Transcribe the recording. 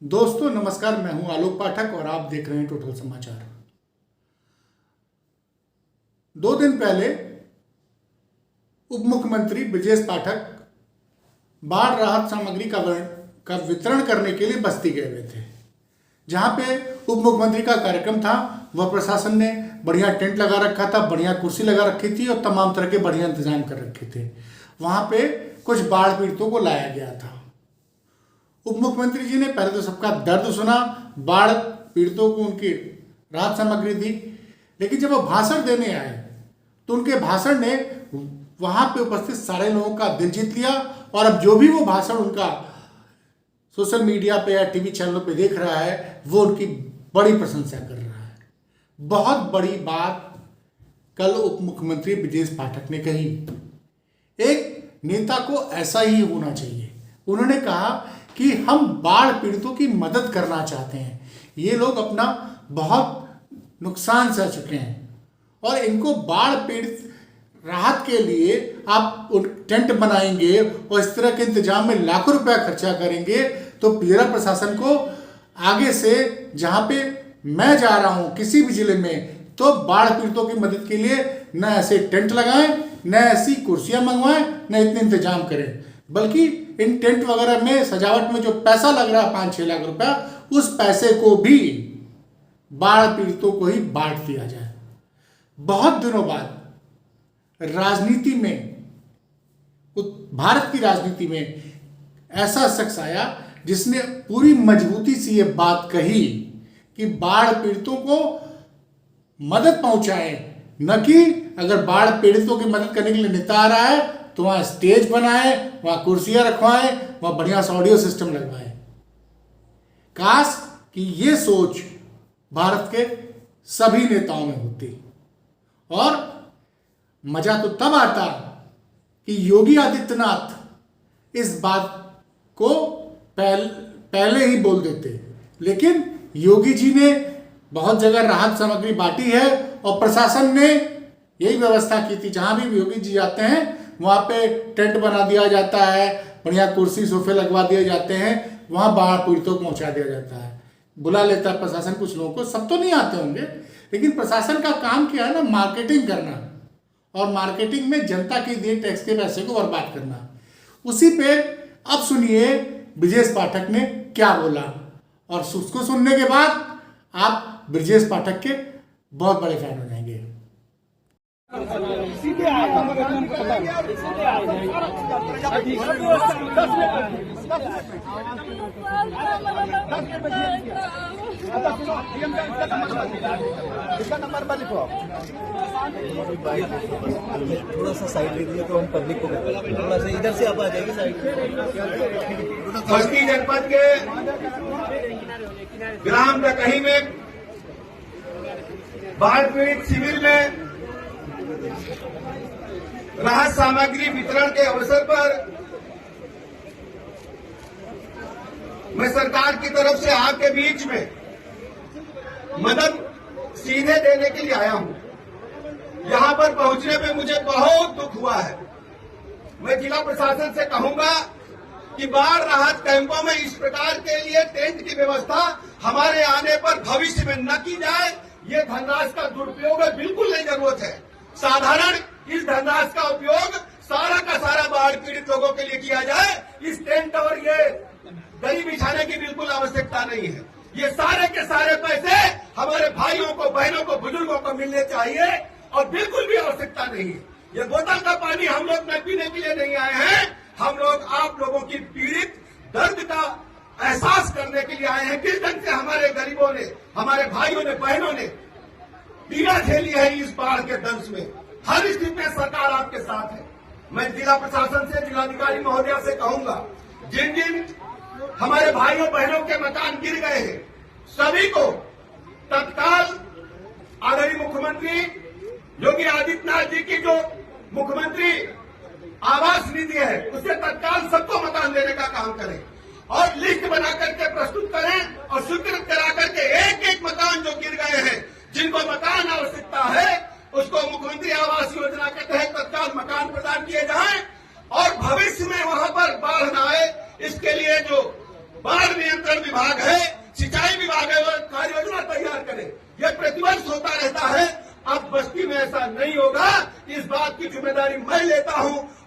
दोस्तों नमस्कार, मैं हूं आलोक पाठक और आप देख रहे हैं टोटल समाचार। 2 दिन पहले उप मुख्यमंत्री ब्रजेश पाठक बाढ़ राहत सामग्री का वितरण करने के लिए बस्ती गए हुए थे। जहां पे उप मुख्यमंत्री का कार्यक्रम था, वह प्रशासन ने बढ़िया टेंट लगा रखा था, बढ़िया कुर्सी लगा रखी थी और तमाम तरह के बढ़िया इंतजाम कर रखे थे। वहां पे कुछ बाढ़ पीड़ितों को लाया गया था। उप मुख्यमंत्री जी ने पहले तो सबका दर्द सुना, बाढ़ पीड़ितों को उनकी राहत सामग्री दी, लेकिन जब वो भाषण देने आए तो उनके भाषण ने वहां पे उपस्थित सारे लोगों का दिल जीत लिया। और अब जो भी वो भाषण उनका सोशल मीडिया पे या टीवी चैनलों पे देख रहा है, वो उनकी बड़ी प्रशंसा कर रहा है। बहुत बड़ी बात कल उप मुख्यमंत्री ब्रजेश पाठक ने कही। एक नेता को ऐसा ही होना चाहिए। उन्होंने कहा कि हम बाढ़ पीड़ितों की मदद करना चाहते हैं। ये लोग अपना बहुत नुकसान सह चुके हैं और इनको बाढ़ पीड़ित राहत के लिए आप टेंट बनाएंगे और इस तरह के इंतजाम में लाखों रुपया खर्चा करेंगे तो जिला प्रशासन को आगे से जहां पे मैं जा रहा हूं किसी भी जिले में, तो बाढ़ पीड़ितों की मदद के लिए न ऐसे टेंट लगाएं, न ऐसी कुर्सियां मंगवाएं, न इतने इंतजाम करें, बल्कि इन टेंट वगैरह में सजावट में जो पैसा लग रहा है 5-6 लाख रुपया, उस पैसे को भी बाढ़ पीड़ितों को ही बांट दिया जाए। बहुत दिनों बाद राजनीति में, भारत की राजनीति में ऐसा शख्स आया जिसने पूरी मजबूती से ये बात कही कि बाढ़ पीड़ितों को मदद पहुंचाए, न कि अगर बाढ़ पीड़ितों की मदद करने के लिए नेता आ रहा है तो वहां स्टेज बनाए, वहां कुर्सियां रखवाएं, वहां बढ़िया सा ऑडियो सिस्टम लगवाएं। काश कि ये सोच भारत के सभी नेताओं में होती। और मजा तो तब आता कि योगी आदित्यनाथ इस बात को पहले ही बोल देते, लेकिन योगी जी ने बहुत जगह राहत सामग्री बांटी है और प्रशासन ने यही व्यवस्था की थी। जहां भी योगी जी जाते हैं वहां पे टेंट बना दिया जाता है, बढ़िया कुर्सी सोफे लगवा दिए जाते हैं, वहां बाढ़ पीड़ितों को पहुंचा दिया जाता है। बुला लेता है प्रशासन कुछ लोगों को, सब तो नहीं आते होंगे, लेकिन प्रशासन का काम क्या है ना, मार्केटिंग करना, और मार्केटिंग में जनता के दिए टैक्स के पैसे को बर्बाद करना। उसी पे अब सुनिए ब्रजेश पाठक ने क्या बोला, और उसको सुनने के बाद आप ब्रजेश पाठक के बहुत बड़े फैन हो जाएंगे। इसका नंबर पर लिखो। थोड़ा सा साइड ले दीजिए तो हम पब्लिक को बताएं। थोड़ा सा इधर से आप आ जाइए साइड। बस्ती जनपद के ग्राम डकही में बाढ़ पीड़ित शिविर में राहत सामग्री वितरण के अवसर पर मैं सरकार की तरफ से आपके बीच में मदद सीधे देने के लिए आया हूं। यहां पर पहुंचने में मुझे बहुत दुख हुआ है। मैं जिला प्रशासन से कहूंगा कि बाढ़ राहत कैंपों में इस प्रकार के लिए टेंट की व्यवस्था हमारे आने पर भविष्य में न की जाए। ये धनराशि का दुरुपयोग बिल्कुल नहीं जरूरत है। साधारण इस धनराशि का उपयोग सारा का सारा बाढ़ पीड़ित लोगों के लिए किया जाए। इस टेंट और ये दरी बिछाने की बिल्कुल आवश्यकता नहीं है। ये सारे के सारे पैसे हमारे भाइयों को, बहनों को, बुजुर्गों को मिलने चाहिए और बिल्कुल भी आवश्यकता नहीं है। ये बोतल का पानी हम लोग न पीने के लिए नहीं आए हैं। हम लोग आप लोगों की पीड़ित दर्द का एहसास करने के लिए आए हैं। किस ढंग से हमारे गरीबों ने, हमारे भाइयों ने, बहनों ने पीड़ा झेली है इस बाढ़ के दंश में। हर स्थिति में सरकार आपके साथ है। मैं जिला प्रशासन से, जिलाधिकारी महोदया से कहूंगा, जिन जिन हमारे भाइयों बहनों के मकान गिर गए हैं, सभी को तत्काल आदरणीय मुख्यमंत्री योगी आदित्यनाथ जी की जो मुख्यमंत्री आवास निधि है, उससे तत्काल सबको मकान देने का काम करें और लिस्ट बना करके प्रस्तुत करें और स्वीकृत करा करके एक एक मकान जो गिर गए हैं, जिनको मकान आवश्यकता है, उसको मुख्यमंत्री आवास योजना के तहत तत्काल मकान प्रदान किए जाएं और भविष्य में वहां पर बाढ़ न आए, इसके लिए जो बाढ़ नियंत्रण पर्यावरण विभाग है, सिंचाई विभाग है, वो कार्य योजना तैयार करे। यह प्रतिवर्ष होता रहता है। अब बस्ती में ऐसा नहीं होगा। इस बात की जिम्मेदारी मैं लेता हूं।